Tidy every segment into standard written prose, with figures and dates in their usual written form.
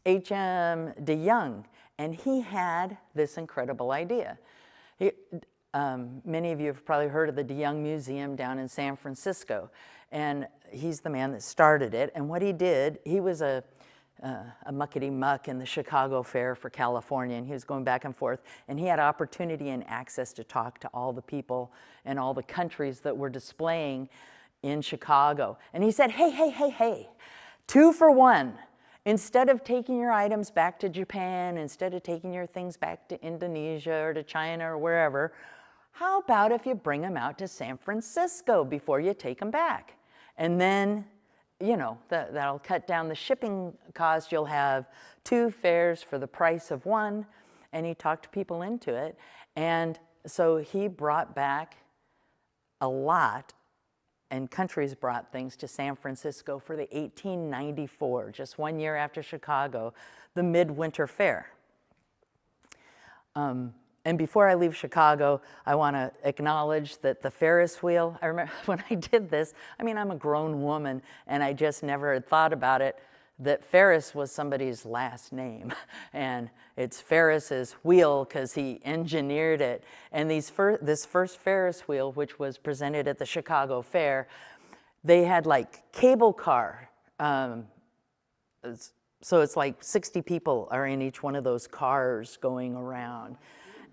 H.M. de Young, and he had this incredible idea. Many of you have probably heard of the de Young Museum down in San Francisco, and he's the man that started it. And what he did, he was a muckety-muck in the Chicago Fair for California, and he was going back and forth, and he had opportunity and access to talk to all the people and all the countries that were displaying in Chicago. And he said, hey, 2 for 1. Instead of taking your items back to Japan, instead of taking your things back to Indonesia or to China or wherever, how about if you bring them out to San Francisco before you take them back? And then, you know, that'll cut down the shipping cost. You'll have 2 fairs for the price of 1, and he talked people into it. And so he brought back a lot, and countries brought things to San Francisco for the 1894, just 1 year after Chicago, the Midwinter Fair. And before I leave Chicago, I want to acknowledge that the Ferris wheel, I remember when I did this, I mean, I'm a grown woman, and I just never had thought about it, that Ferris was somebody's last name. And it's Ferris's wheel because he engineered it. And this first Ferris wheel, which was presented at the Chicago Fair, they had like cable car. So it's like 60 people are in each one of those cars going around.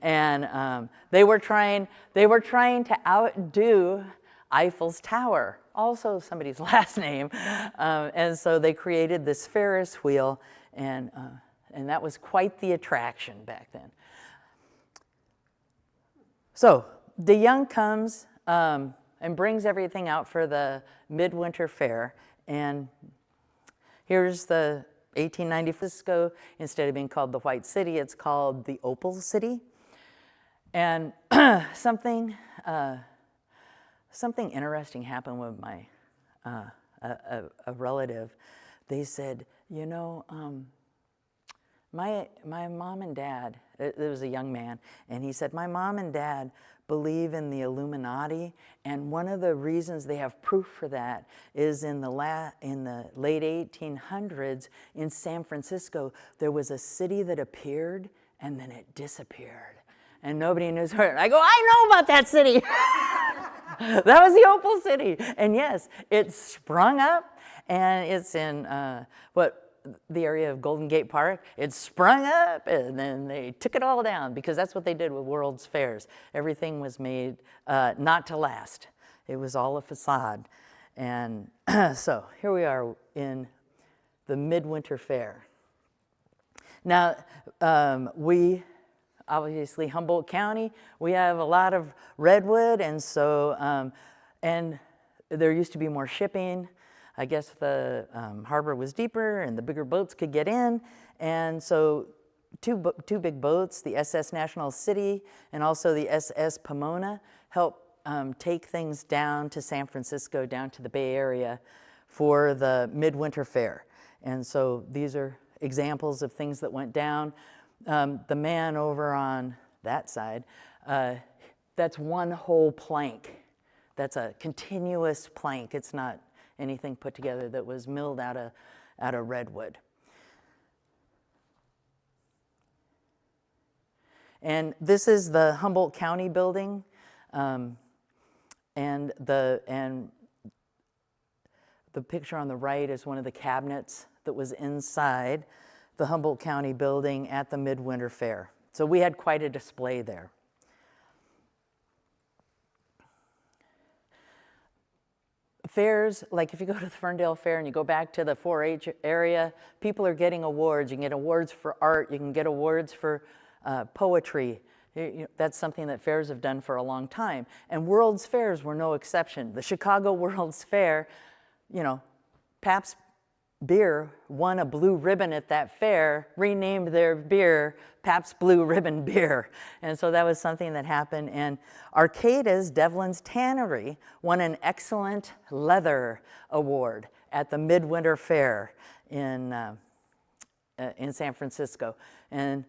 And they were trying to outdo Eiffel's Tower, also somebody's last name. And so they created this Ferris wheel, and that was quite the attraction back then. So de Young comes and brings everything out for the Midwinter Fair, and here's the 1890 Francisco. Instead of being called the White City, it's called the Opal City. And something interesting happened with my a relative. They said, you know, my mom and dad, there was a young man, and he said, my mom and dad believe in the Illuminati, and one of the reasons they have proof for that is in the late 1800s in San Francisco, there was a city that appeared and then it disappeared. And nobody knew her. And I go, I know about that city. That was the Opal City. And yes, it sprung up, and it's in the area of Golden Gate Park. It sprung up, and then they took it all down, because that's what they did with World's Fairs. Everything was made not to last. It was all a facade. And so here we are in the Midwinter Fair. Now, obviously, Humboldt County, we have a lot of redwood, and so, and there used to be more shipping. I guess the harbor was deeper, and the bigger boats could get in, and so two big boats, the SS National City and also the SS Pomona, helped take things down to San Francisco, down to the Bay Area for the Midwinter Fair. And so these are examples of things that went down. The man over on that side, that's one whole plank. That's a continuous plank. It's not anything put together that was milled out of redwood. And this is the Humboldt County building, and the picture on the right is one of the cabinets that was inside the Humboldt County building at the Midwinter Fair. So we had quite a display there. Fairs, like if you go to the Ferndale Fair and you go back to the 4-H area, people are getting awards. You can get awards for art, you can get awards for poetry. That's something that fairs have done for a long time. And World's Fairs were no exception. The Chicago World's Fair, you know, Pabst Beer won a blue ribbon at that fair, renamed their beer Pabst Blue Ribbon Beer. And so that was something that happened. And Arcata's Devlin's Tannery won an Excellent Leather Award at the Midwinter Fair in San Francisco. And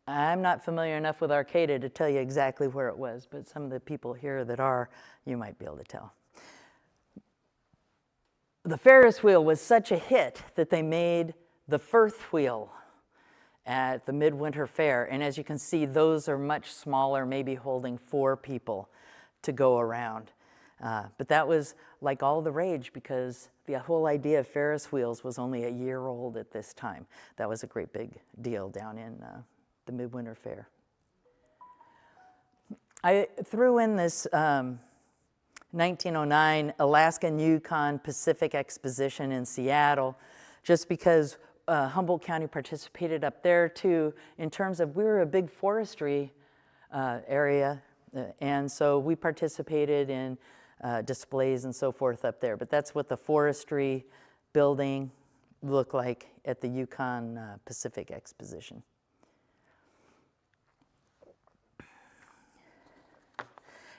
I'm not familiar enough with Arcata to tell you exactly where it was, but some of the people here that are, you might be able to tell. The Ferris wheel was such a hit that they made the Firth wheel at the Midwinter Fair. And as you can see, those are much smaller, maybe holding 4 people to go around. But that was like all the rage because the whole idea of Ferris wheels was only a year old at this time. That was a great big deal down in the Midwinter Fair. I threw in this 1909 Alaska and Yukon Pacific Exposition in Seattle just because Humboldt County participated up there too in terms of we were a big forestry area, and so we participated in displays and so forth up there. But that's what the forestry building looked like at the Yukon Pacific Exposition.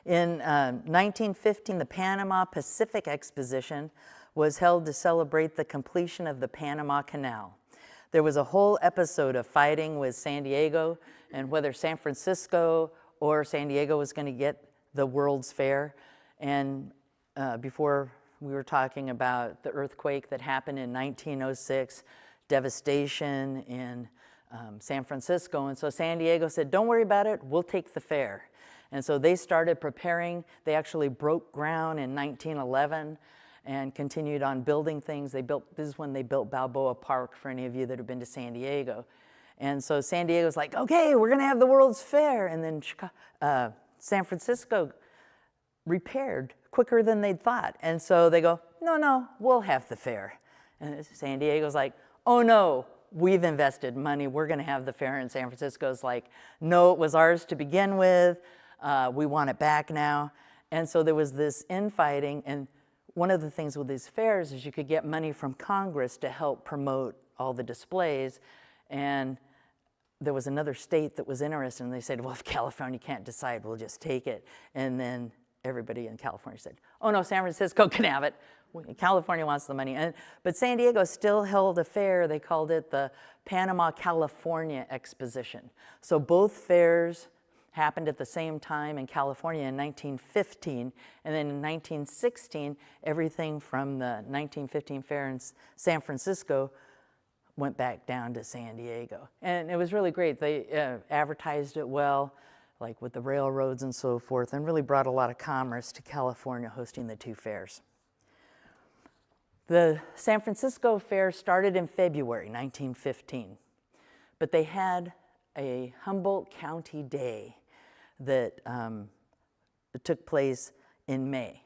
In 1915, the Panama-Pacific Exposition was held to celebrate the completion of the Panama Canal. There was a whole episode of fighting with San Diego and whether San Francisco or San Diego was going to get the World's Fair. And before we were talking about the earthquake that happened in 1906, devastation in San Francisco. And so San Diego said, don't worry about it, we'll take the fair. And so they started preparing. They actually broke ground in 1911 and continued on building things. This is when they built Balboa Park, for any of you that have been to San Diego. And so San Diego's like, okay, we're gonna have the World's Fair. And then San Francisco repaired quicker than they'd thought. And so they go, no, we'll have the fair. And San Diego's like, oh no, we've invested money, we're gonna have the fair. And San Francisco's like, no, it was ours to begin with. We want it back now. And so there was this infighting, and one of the things with these fairs is you could get money from Congress to help promote all the displays. And there was another state that was interested, and they said, well, if California can't decide, we'll just take it. And then everybody in California said, oh no, San Francisco can have it. California wants the money. But San Diego still held a fair. They called it the Panama-California Exposition. So both fairs happened at the same time in California in 1915, and then in 1916, everything from the 1915 fair in San Francisco went back down to San Diego. And it was really great. They advertised it well, like with the railroads and so forth, and really brought a lot of commerce to California hosting the 2 fairs. The San Francisco fair started in February 1915, but they had a Humboldt County Day that took place in May.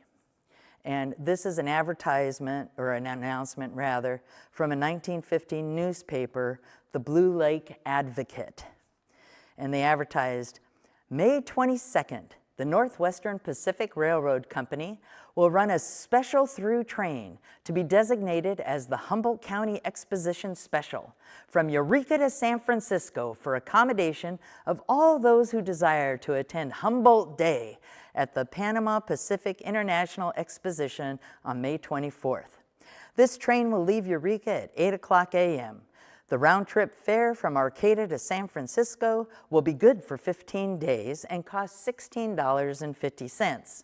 And this is an advertisement, or an announcement rather, from a 1915 newspaper, the Blue Lake Advocate. And they advertised, May 22nd, the Northwestern Pacific Railroad Company will run a special through train to be designated as the Humboldt County Exposition Special from Eureka to San Francisco for accommodation of all those who desire to attend Humboldt Day at the Panama-Pacific International Exposition on May 24th. This train will leave Eureka at 8:00 a.m. The round-trip fare from Arcata to San Francisco will be good for 15 days and cost $16.50.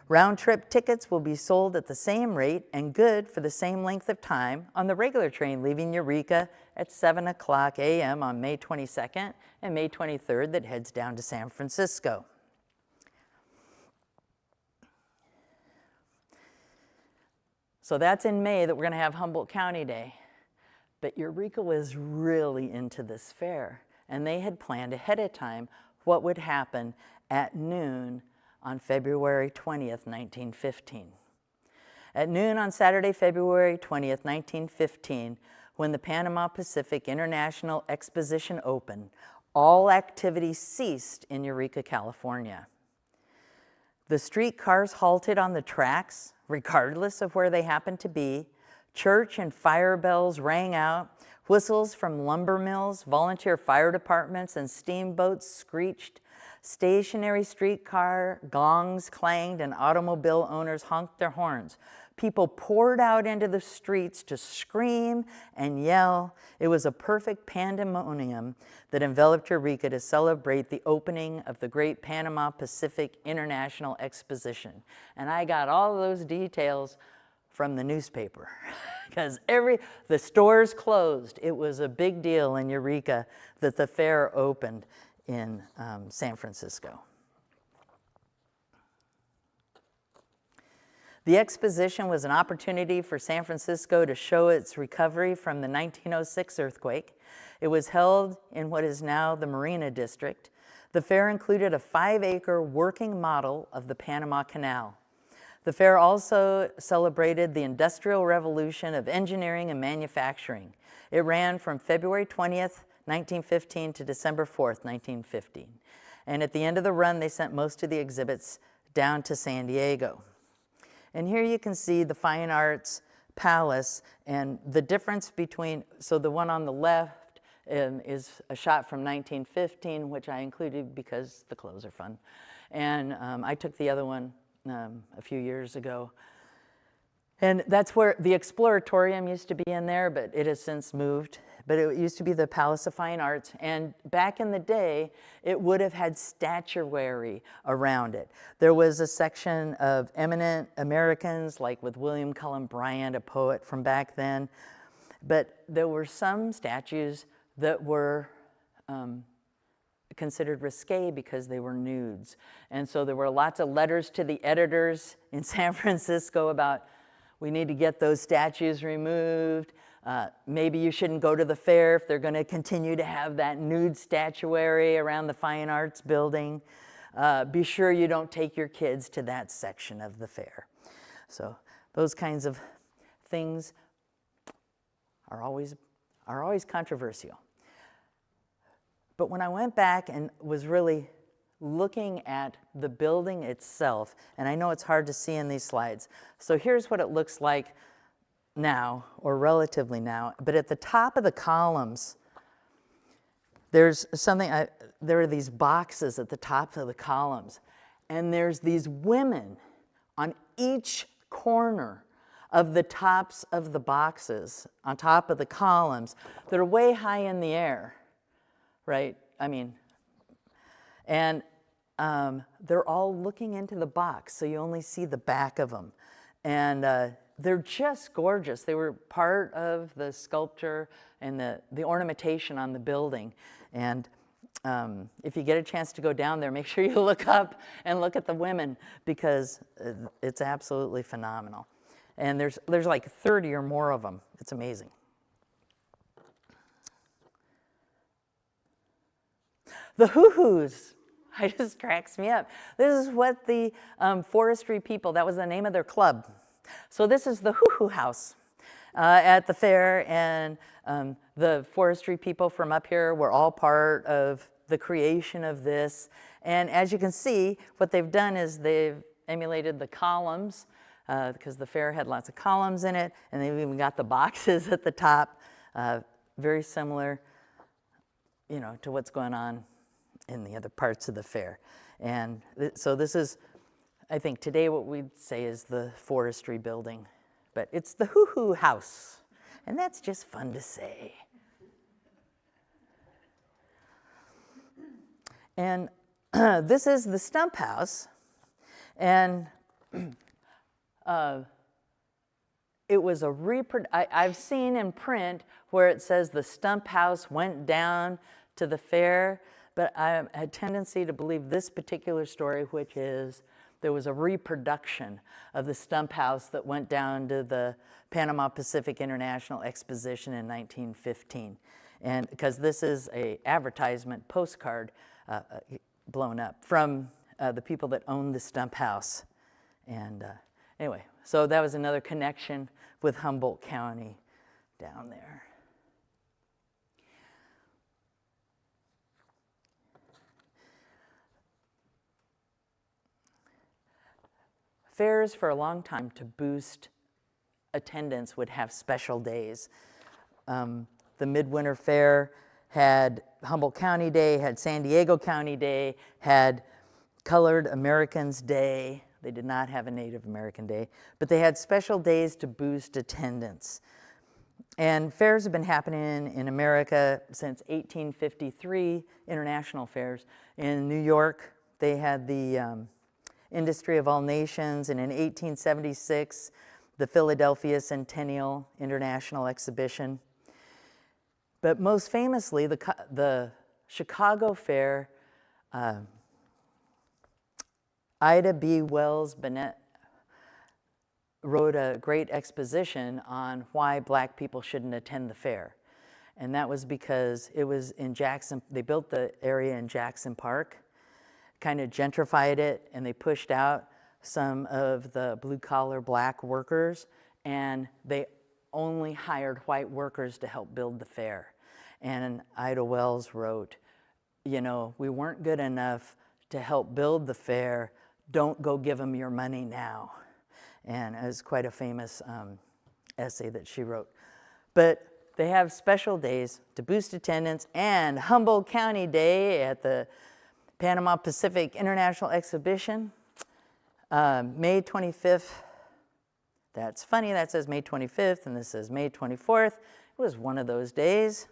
Round-trip tickets will be sold at the same rate and good for the same length of time on the regular train leaving Eureka at 7:00 a.m. on May 22nd and May 23rd that heads down to San Francisco. So that's in May that we're going to have Humboldt County Day. But Eureka was really into this fair, and they had planned ahead of time what would happen at noon on February 20th, 1915. At noon on Saturday, February 20th, 1915, when the Panama-Pacific International Exposition opened, all activity ceased in Eureka, California. The streetcars halted on the tracks, regardless of where they happened to be. Church and fire bells rang out. Whistles from lumber mills, volunteer fire departments, and steamboats screeched. Stationary streetcar gongs clanged, and automobile owners honked their horns. People poured out into the streets to scream and yell. It was a perfect pandemonium that enveloped Eureka to celebrate the opening of the great Panama-Pacific International Exposition. And I got all of those details from the newspaper because the stores closed. It was a big deal in Eureka that the fair opened in San Francisco. The exposition was an opportunity for San Francisco to show its recovery from the 1906 earthquake. It was held in what is now the Marina District. The fair included a 5-acre working model of the Panama Canal. The fair also celebrated the Industrial Revolution of engineering and manufacturing. It ran from February 20th, 1915 to December 4th, 1915. And at the end of the run, they sent most of the exhibits down to San Diego. And here you can see the Fine Arts Palace and the difference between, so the one on the left is a shot from 1915, which I included because the clothes are fun. And I took the other one a few years ago. And that's where the Exploratorium used to be in there, but it has since moved. But it used to be the Palace of Fine Arts. And back in the day, it would have had statuary around it. There was a section of eminent Americans, like with William Cullen Bryant, a poet from back then. But there were some statues that were considered risque because they were nudes. And so there were lots of letters to the editors in San Francisco about, we need to get those statues removed. Maybe you shouldn't go to the fair if they're going to continue to have that nude statuary around the Fine Arts building. Be sure you don't take your kids to that section of the fair. So those kinds of things are always controversial. But when I went back and was really looking at the building itself, and I know it's hard to see in these slides, so here's what it looks like now, or relatively now, but at the top of the columns, there's something, there are these boxes at the top of the columns, and there's these women on each corner of the tops of the boxes, on top of the columns, that are way high in the air, right? I mean, and they're all looking into the box, so you only see the back of them. And they're just gorgeous. They were part of the sculpture and the ornamentation on the building. And if you get a chance to go down there, make sure you look up and look at the women, because it's absolutely phenomenal. And there's like 30 or more of them. It's amazing. The hoo-hoos. It just cracks me up. This is what the forestry people, that was the name of their club. So this is the hoo-hoo house at the fair, and the forestry people from up here were all part of the creation of this. And as you can see, what they've done is they've emulated the columns, because the fair had lots of columns in it, and they've even got the boxes at the top, very similar, you know, to what's going on in the other parts of the fair. And so this is, I think today what we'd say is the forestry building, but it's the hoo-hoo house, and that's just fun to say. And this is the stump house, and it was I've seen in print where it says the stump house went down to the fair, but I had a tendency to believe this particular story, which is there was a reproduction of the stump house that went down to the Panama-Pacific International Exposition in 1915. And because this is an advertisement postcard blown up from the people that owned the stump house. And anyway, so that was another connection with Humboldt County down there. Fairs for a long time, to boost attendance, would have special days. The Midwinter Fair had Humboldt County Day, had San Diego County Day, had Colored Americans Day. They did not have a Native American Day, but they had special days to boost attendance. And fairs have been happening in America since 1853, international fairs. In New York, they had the Industry of All Nations, and in 1876, the Philadelphia Centennial International Exhibition. But most famously, the Chicago Fair, Ida B. Wells Bennett wrote a great exposition on why black people shouldn't attend the fair. And that was because it was in Jackson, they built the area in Jackson Park, kind of gentrified it, and they pushed out some of the blue-collar black workers, and they only hired white workers to help build the fair. And Ida Wells wrote, you know, we weren't good enough to help build the fair, don't go give them your money now. And it was quite a famous essay that she wrote. But they have special days to boost attendance, and Humboldt County Day at the Panama-Pacific International Exposition, May 25th. That's funny, that says May 25th, and this says May 24th. It was one of those days.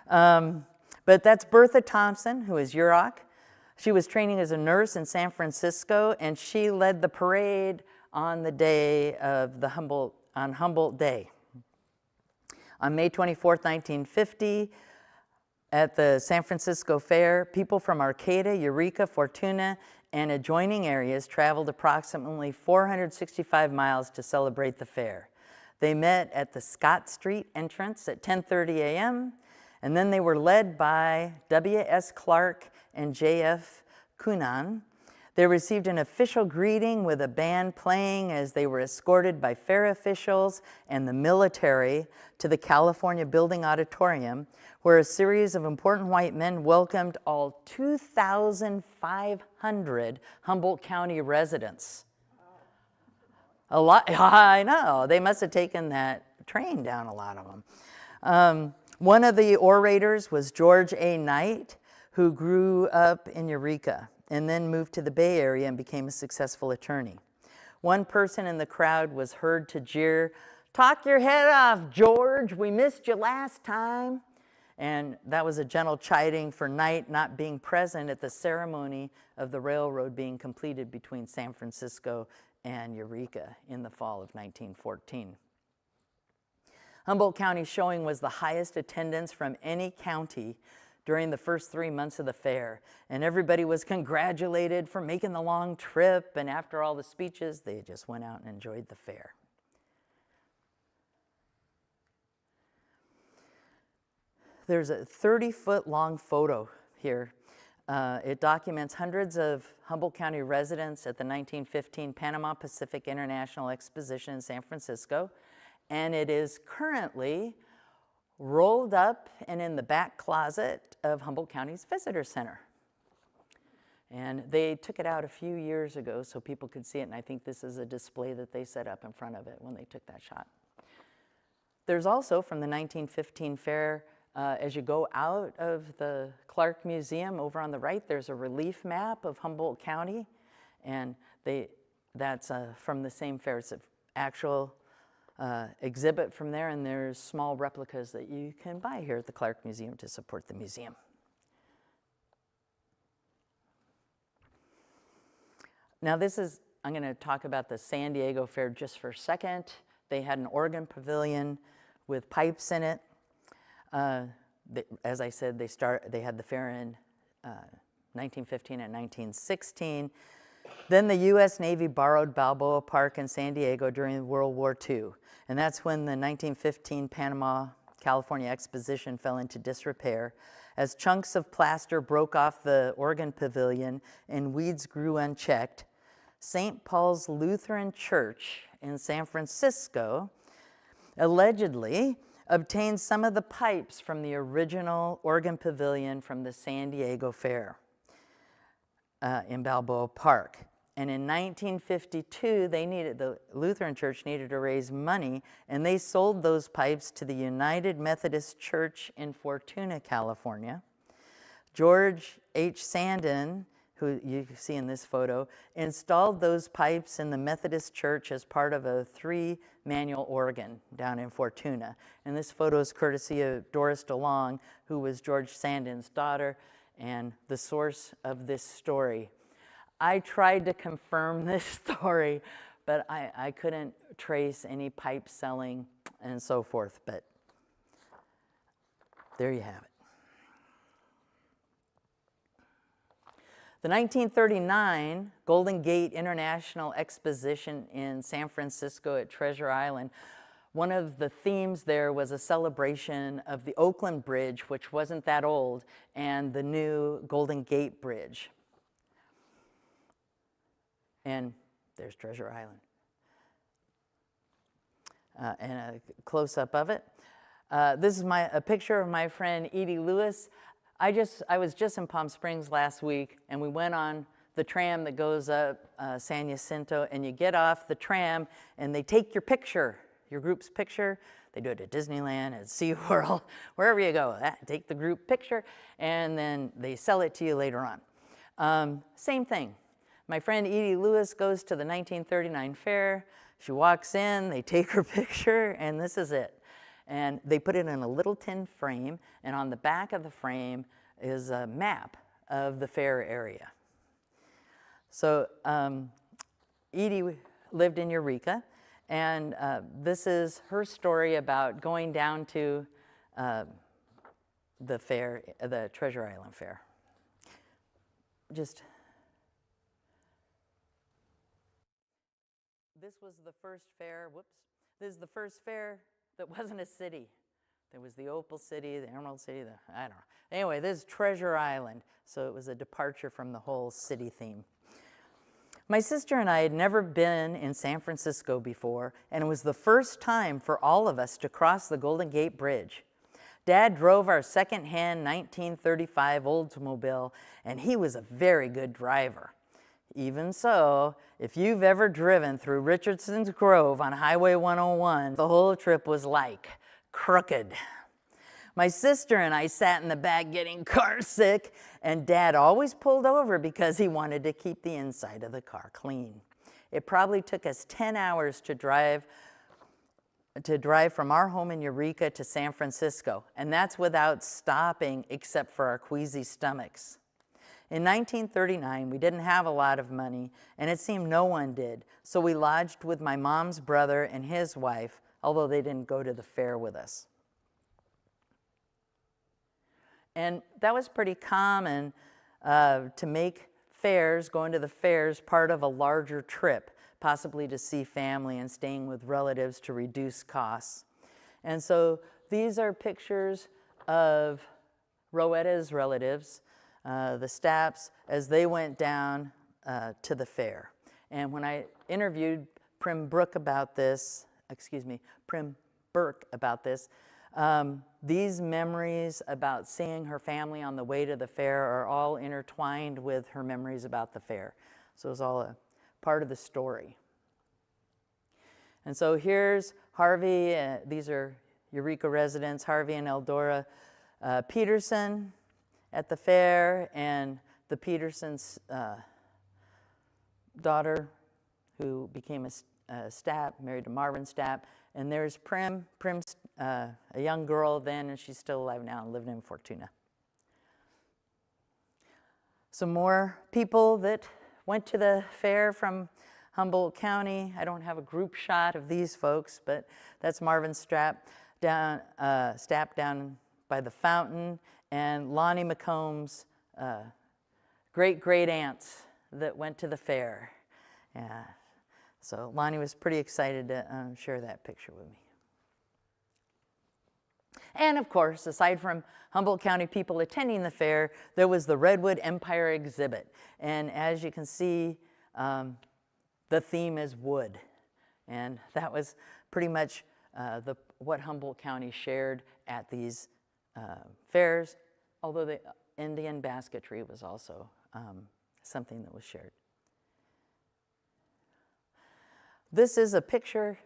But that's Bertha Thompson, who is Eureka. She was training as a nurse in San Francisco, and she led the parade on the day of the Humboldt Day. On May 24th, 1950, at the San Francisco Fair, people from Arcata, Eureka, Fortuna, and adjoining areas traveled approximately 465 miles to celebrate the fair. They met at the Scott Street entrance at 10:30 a.m., and then they were led by W.S. Clarke and J.F. Coonan. They received an official greeting with a band playing as they were escorted by fair officials and the military to the California Building Auditorium, where a series of important white men welcomed all 2,500 Humboldt County residents. A lot, I know, they must have taken that train down, a lot of them. One of the orators was George A. Knight, who grew up in Eureka and then moved to the Bay Area and became a successful attorney. One person in the crowd was heard to jeer, "Talk your head off, George, we missed you last time." And that was a gentle chiding for Knight not being present at the ceremony of the railroad being completed between San Francisco and Eureka in the fall of 1914. Humboldt County's showing was the highest attendance from any county during the first 3 months of the fair, and everybody was congratulated for making the long trip, and after all the speeches, they just went out and enjoyed the fair. There's a 30-foot long photo here. It documents hundreds of Humboldt County residents at the 1915 Panama-Pacific International Exposition in San Francisco, and it is currently rolled up and in the back closet of Humboldt County's Visitor Center. And they took it out a few years ago so people could see it, and I think this is a display that they set up in front of it when they took that shot. There's also, from the 1915 fair, as you go out of the Clarke Museum, over on the right, there's a relief map of Humboldt County, and that's from the same fair. It's an actual exhibit from there, and there's small replicas that you can buy here at the Clarke Museum to support the museum. Now I'm going to talk about the San Diego Fair just for a second. They had an organ pavilion with pipes in it. As I said, they had the fair in 1915 and 1916. Then the U.S. Navy borrowed Balboa Park in San Diego during World War II, and that's when the 1915 Panama-California Exposition fell into disrepair as chunks of plaster broke off the organ pavilion and weeds grew unchecked. St. Paul's Lutheran Church in San Francisco allegedly obtained some of the pipes from the original organ pavilion from the San Diego Fair in Balboa Park. And in 1952, the Lutheran Church needed to raise money, and they sold those pipes to the United Methodist Church in Fortuna, California. George H. Sandin, who you see in this photo, installed those pipes in the Methodist Church as part of a 3-manual organ down in Fortuna. And this photo is courtesy of Doris DeLong, who was George Sandin's daughter and the source of this story. I tried to confirm this story, but I couldn't trace any pipe selling and so forth, but there you have it. The 1939 Golden Gate International Exposition in San Francisco at Treasure Island, one of the themes there was a celebration of the Oakland Bridge, which wasn't that old, and the new Golden Gate Bridge. And there's Treasure Island. And a close-up of it. This is a picture of my friend Edie Lewis. I was just in Palm Springs last week, and we went on the tram that goes up San Jacinto, and you get off the tram, and they take your picture, your group's picture. They do it at Disneyland, at SeaWorld, wherever you go. Take the group picture, and then they sell it to you later on. Same thing. My friend Edie Lewis goes to the 1939 fair. She walks in, they take her picture, and this is it. And they put it in a little tin frame, and on the back of the frame is a map of the fair area. So Edie lived in Eureka, and this is her story about going down to the fair, the Treasure Island Fair. This was the first fair, this is the first fair that wasn't a city. There was the Opal City, the Emerald City, I don't know. Anyway, this is Treasure Island, so it was a departure from the whole city theme. My sister and I had never been in San Francisco before, and it was the first time for all of us to cross the Golden Gate Bridge. Dad drove our second-hand 1935 Oldsmobile, and he was a very good driver. Even so, if you've ever driven through Richardson's Grove on Highway 101, the whole trip was like crooked. My sister and I sat in the back getting car sick, and Dad always pulled over because he wanted to keep the inside of the car clean. It probably took us 10 hours to drive from our home in Eureka to San Francisco, and that's without stopping except for our queasy stomachs. In 1939, we didn't have a lot of money, and it seemed no one did, so we lodged with my mom's brother and his wife, although they didn't go to the fair with us. And that was pretty common to make fairs, going to the fairs, part of a larger trip, possibly to see family and staying with relatives to reduce costs. And so these are pictures of Roetta's relatives, the Stapps, as they went down to the fair. And when I interviewed Prim Burke about this, these memories about seeing her family on the way to the fair are all intertwined with her memories about the fair. So it's all a part of the story. And so here's Harvey, these are Eureka residents, Harvey and Eldora Peterson at the fair, and the Peterson's daughter, who became a Stapp, married to Marvin Stapp. And there's Prim. Prim's a young girl then, and she's still alive now and living in Fortuna. Some more people that went to the fair from Humboldt County. I don't have a group shot of these folks, but that's Marvin Stapp down by the fountain, and Lonnie McComb's great-great-aunts that went to the fair. So Lonnie was pretty excited to share that picture with me. And of course, aside from Humboldt County people attending the fair, there was the Redwood Empire exhibit. And as you can see, the theme is wood. And that was pretty much what Humboldt County shared at these fairs, although the Indian basketry was also something that was shared. This is a picture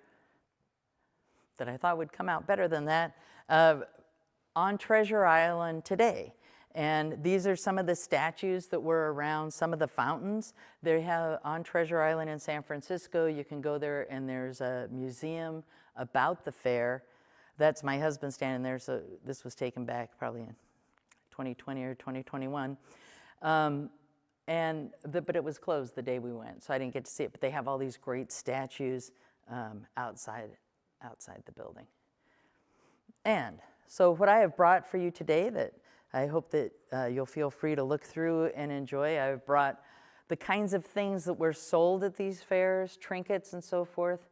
that I thought would come out better than that on Treasure Island today. And these are some of the statues that were around some of the fountains. They have on Treasure Island in San Francisco, you can go there and there's a museum about the fair. That's my husband standing there, so this was taken back probably in 2020 or 2021. But it was closed the day we went, so I didn't get to see it. But they have all these great statues outside the building. And so what I have brought for you today that I hope that you'll feel free to look through and enjoy, I've brought the kinds of things that were sold at these fairs, trinkets and so forth,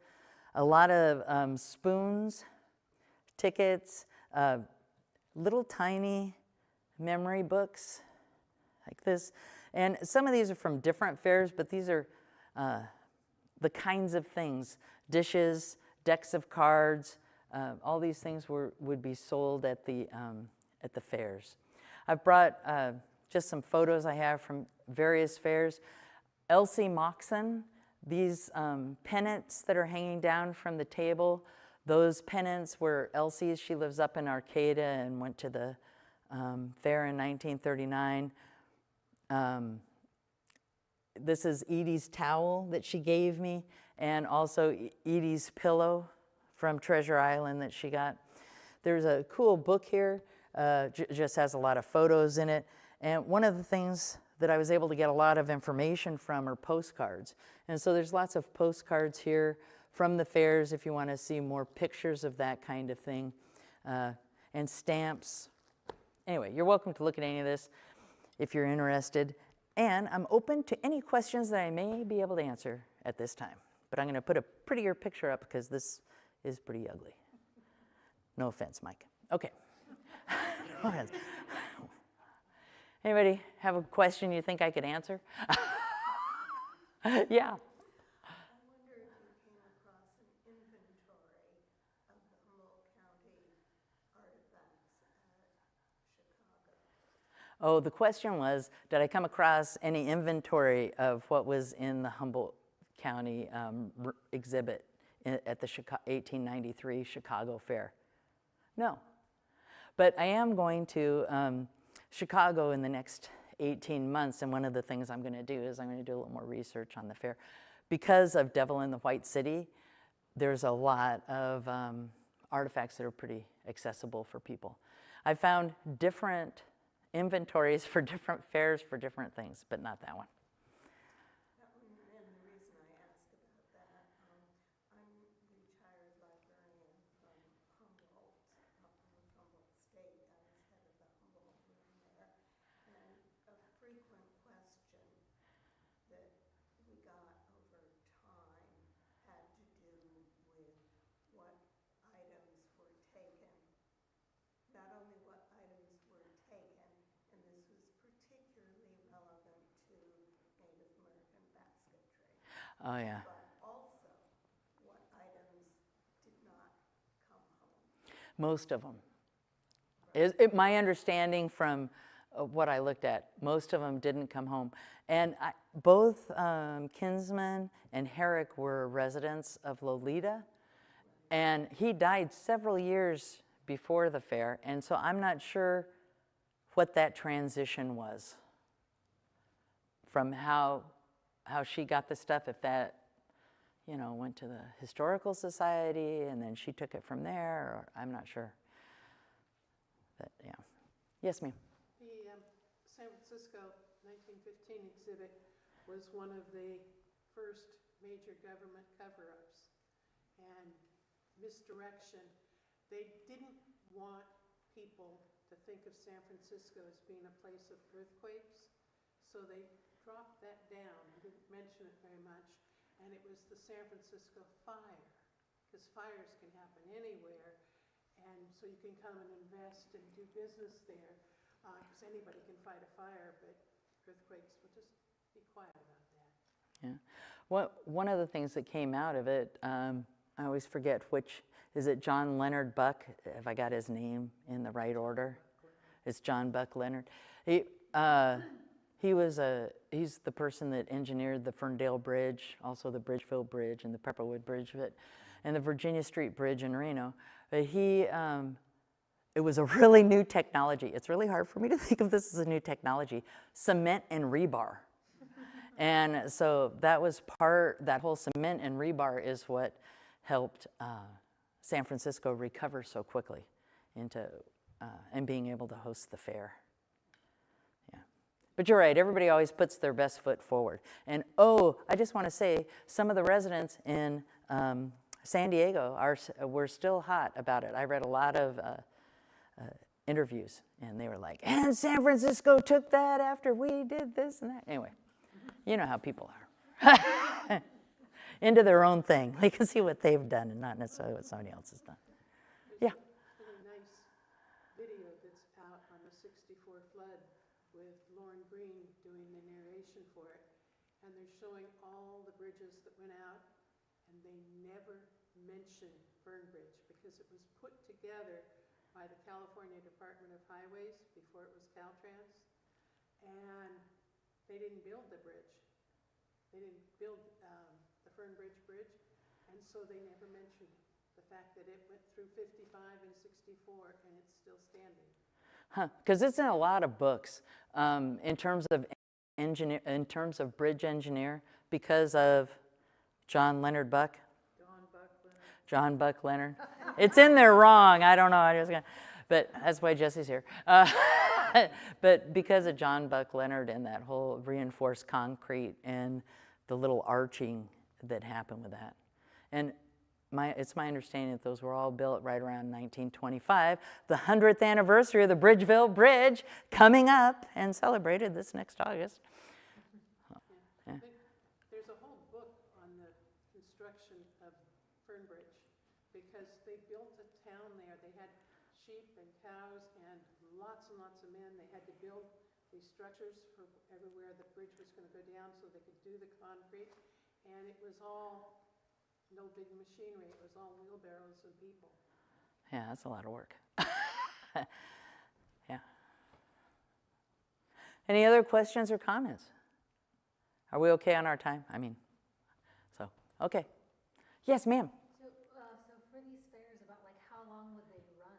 a lot of spoons, tickets, little tiny memory books like this. And some of these are from different fairs, but these are the kinds of things, dishes, decks of cards, all these things would be sold at the fairs. I've brought just some photos I have from various fairs. Elsie Moxon, these pennants that are hanging down from the table, those pennants were Elsie's. She lives up in Arcata and went to the fair in 1939. This is Edie's towel that she gave me, and also Edie's pillow from Treasure Island that she got. There's a cool book here, just has a lot of photos in it. And one of the things that I was able to get a lot of information from are postcards. And so there's lots of postcards here from the fairs if you want to see more pictures of that kind of thing, and stamps. Anyway, you're welcome to look at any of this if you're interested. And I'm open to any questions that I may be able to answer at this time. But I'm going to put a prettier picture up because this is pretty ugly. No offense, Mike. Okay. No offense. Anybody have a question you think I could answer? Yeah. I wonder if you came across an inventory of the Humboldt County artifacts at Chicago. Oh, the question was, did I come across any inventory of what was in the Humboldt County exhibit at the 1893 Chicago Fair? No. But I am going to Chicago in the next 18 months, and one of the things I'm going to do is I'm going to do a little more research on the fair. Because of Devil in the White City, there's a lot of artifacts that are pretty accessible for people. I found different inventories for different fairs for different things, but not that one. And the reason I ask about that, I'm a retired librarian from Humboldt, Humboldt State. I was head of the Humboldt room there. And a frequent question that we got over time had to do with what items were taken. Not only what items were taken, and this was particularly relevant to Native American basket trade. Oh, yeah. But also what items did not come home. Most of them. My understanding from what I looked at, most of them didn't come home. And both Kinsman and Herrick were residents of Lolita, and he died several years before the fair, and so I'm not sure what that transition was from how she got the stuff, if that, went to the Historical Society and then she took it from there, or I'm not sure. But yeah. Yes, ma'am. The San Francisco 1915 exhibit was one of the first major government cover-ups and misdirection. They didn't want people to think of San Francisco as being a place of earthquakes, so they dropped that down, didn't mention it very much, and it was the San Francisco fire, because fires can happen anywhere, and so you can come and invest and do business there, because anybody can fight a fire, but earthquakes, will just be quiet about that. Yeah. One of the things that came out of it, I always forget which, is it John Leonard Buck? Have I got his name in the right order? It's John Buck Leonard. He's the person that engineered the Ferndale Bridge, also the Bridgefield Bridge and the Pepperwood Bridge, and the Virginia Street Bridge in Reno. But it was a really new technology. It's really hard for me to think of this as a new technology. Cement and rebar. And so that whole cement and rebar is what helped San Francisco recover so quickly into and being able to host the fair. Yeah. But you're right, everybody always puts their best foot forward. And oh, I just want to say, some of the residents in San Diego were still hot about it. I read a lot of interviews, and they were like, and San Francisco took that after we did this and that. Anyway, you know how people are. Into their own thing. They can see what they've done and not necessarily what somebody else has done. Yeah. Really nice video that's out on the '64 flood with Lauren Green doing the narration for it. And they're showing all the bridges that went out, and they never mention Fern Bridge because it was put together by the California Department of Highways before it was Caltrans, and they didn't build the bridge. They didn't build the Fern Bridge Bridge, and so they never mentioned the fact that it went through 55 and 64, and it's still standing. Huh, because it's in a lot of books in terms of bridge engineer, because of John Buck Leonard. It's in there wrong. I don't know. I just gonna, but that's why Jesse's here. But because of John Buck Leonard and that whole reinforced concrete and the little arching that happened with that, and it's my understanding that those were all built right around 1925, the 100th anniversary of the Bridgeville Bridge coming up and celebrated this next August. Yeah. There's a whole book on the construction of Fern Bridge because they built a town there. They had sheep and cows and lots of men. They had to build these structures for everywhere the bridge was going to go down so they could do the concrete. And it was all no big machinery. It was all wheelbarrows and people. Yeah, that's a lot of work. Yeah. Any other questions or comments? Are we okay on our time? I mean, so, okay. Yes, ma'am. So for these fairs, about like how long would they run?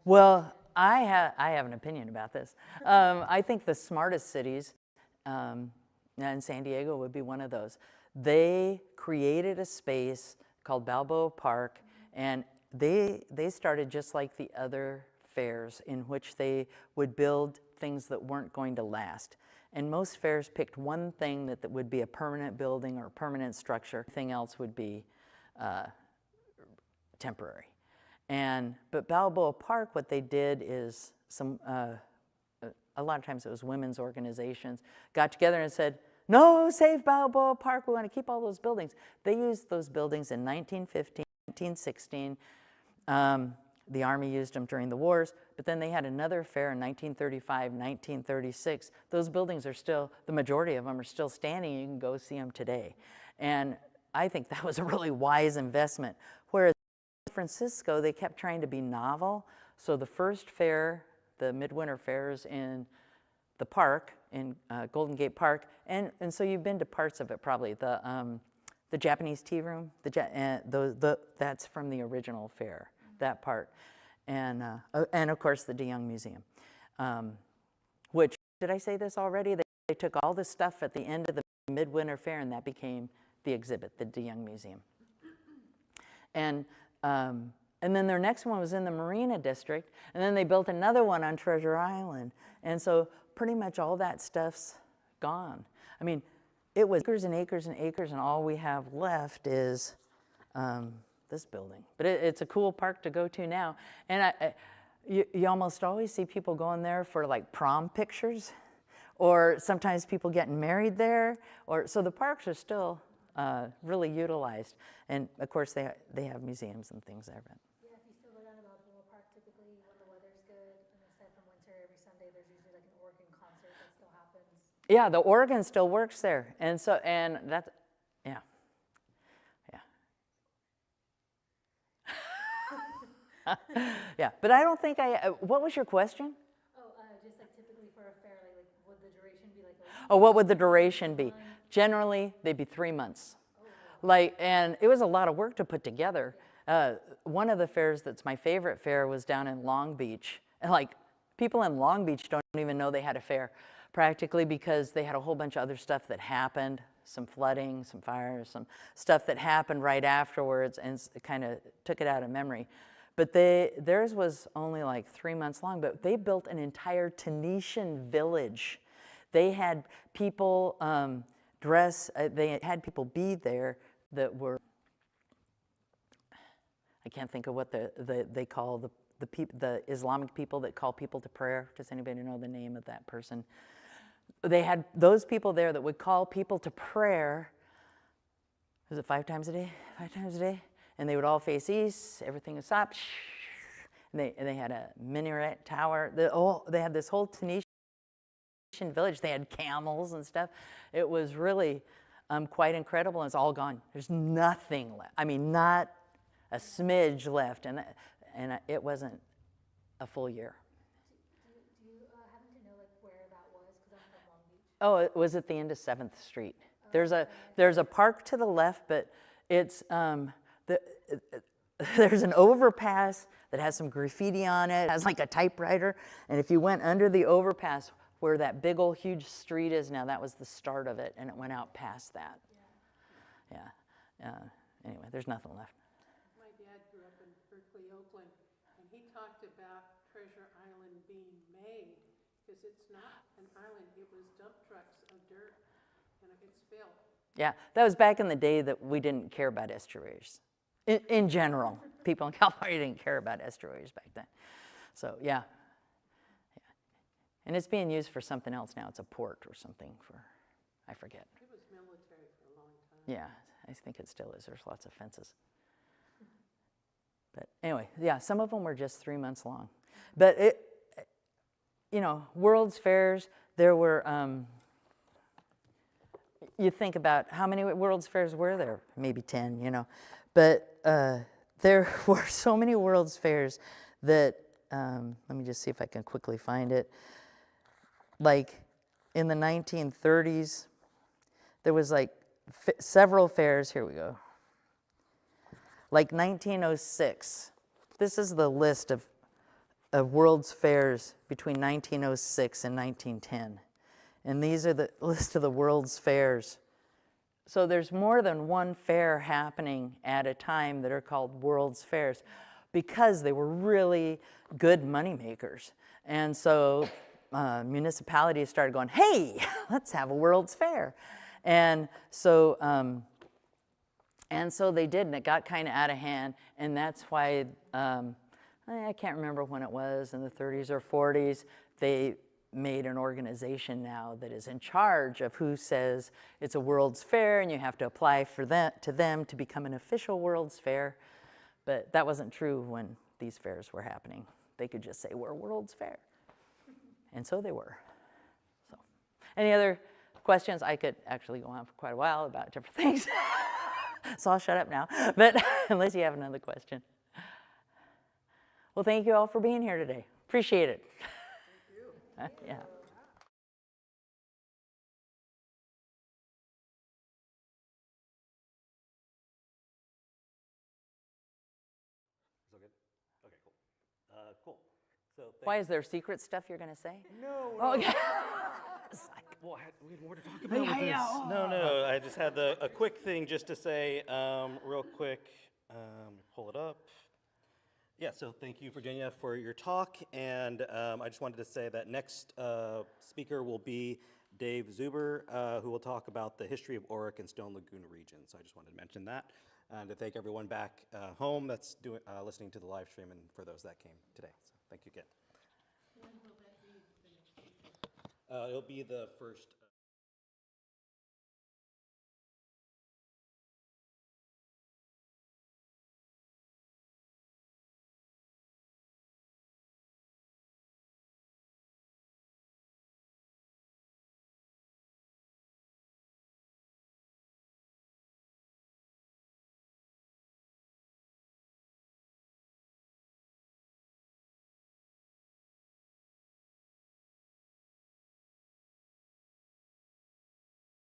Well, I have an opinion about this. I think the smartest cities, and San Diego would be one of those. They created a space called Balboa Park, and they started just like the other fairs in which they would build things that weren't going to last. And most fairs picked one thing that would be a permanent building or a permanent structure. Everything else would be temporary. But Balboa Park, what they did is a lot of times it was women's organizations got together and said, no, save Balboa Park, we want to keep all those buildings. They used those buildings in 1915, 1916. The Army used them during the wars, but then they had another fair in 1935, 1936. Those buildings are still, the majority of them are still standing. You can go see them today. And I think that was a really wise investment. Whereas in San Francisco, they kept trying to be novel. So the first fair, the midwinter fairs in the park, in Golden Gate Park, and so you've been to parts of it probably. The Japanese tea room, that's from the original fair, that part, and of course the DeYoung Museum, which, did I say this already? They took all the stuff at the end of the midwinter fair, and that became the exhibit, the DeYoung Museum, and then their next one was in the Marina District, and then they built another one on Treasure Island, and so pretty much all that stuff's gone. I mean, it was acres and acres and acres, and all we have left is this building. But it's a cool park to go to now. And you almost always see people going there for like prom pictures, or sometimes people getting married there. So the parks are still really utilized. And of course, they have museums and things there. Yeah, if you still go down to Balboa Park, typically when the weather's good, and aside from winter, every Sunday there's usually like an organ concert that still happens. Yeah, the organ still works there, and that's, yeah, yeah. Yeah, but I don't think what was your question? Oh, just like typically for a fair, like would the duration be like a week? Oh, what would the duration be? Generally, they'd be 3 months. And it was a lot of work to put together. One of the fairs that's my favorite fair was down in Long Beach. And like, people in Long Beach don't even know they had a fair, practically, because they had a whole bunch of other stuff that happened, some flooding, some fires, some stuff that happened right afterwards, and it kind of took it out of memory. But theirs was only like 3 months long, but they built an entire Tunisian village They had people they had people be there that were, I can't think of what they call the Islamic people that call people to prayer. Does anybody know the name of that person? They had those people there that would call people to prayer. Was it 5 times a day? 5 times a day? And they would all face east, everything would stop. And they had a minaret tower. They had this whole Tunisian village. They had camels and stuff. It was really quite incredible, and it's all gone. There's nothing left. I mean, not a smidge left, and it wasn't a full year. Do you happen to know like where that was? Because I'm from Long Beach. Oh, it was at the end of 7th Street. There's a park to the left, but it's there's an overpass that has some graffiti on it. It has like a typewriter, and if you went under the overpass where that big old huge street is now, that was the start of it, and it went out past that. Yeah. Anyway, there's nothing left. My dad grew up in Berkeley, Oakland, and he talked about Treasure Island being made, because it's not an island, it was dump trucks of dirt, and it's filled. Yeah, that was back in the day that we didn't care about estuaries. In general, people in California didn't care about estuaries back then. So, yeah. And it's being used for something else now. It's a port or something for, I forget. It was military for a long time. Yeah, I think it still is. There's lots of fences. But anyway, yeah, some of them were just 3 months long. But World's Fairs, there were, you think about how many World's Fairs were there? Maybe 10, But there were so many World's Fairs that, let me just see if I can quickly find it. Like in the 1930s, there was like several fairs. Here we go. Like 1906. This is the list of World's Fairs between 1906 and 1910. And these are the list of the World's Fairs. So there's more than one fair happening at a time that are called World's Fairs because they were really good money makers. And so municipalities started going, hey, let's have a World's Fair. And so they did, and it got kind of out of hand. And that's why, I can't remember when it was, in the 30s or 40s, they made an organization now that is in charge of who says it's a World's Fair, and you have to apply to them to become an official World's Fair. But that wasn't true when these fairs were happening. They could just say, we're World's Fair. And so they were. So, any other questions? I could actually go on for quite a while about different things. So I'll shut up now, but unless you have another question. Well, thank you all for being here today. Appreciate it. Thank you. Yeah. Is that good? Okay, cool. Cool. So Why is there secret stuff you're going to say? No. Oh, okay. Well, we had more to talk about with this. No. I just had a quick thing just to say, real quick. Pull it up. Yeah. So thank you, Virginia, for your talk, and I just wanted to say that next speaker will be Dave Zuber, who will talk about the history of Oric and Stone Lagoon region. So I just wanted to mention that, and to thank everyone back home that's listening to the live stream, and for those that came today. So thank you again. It'll be the first.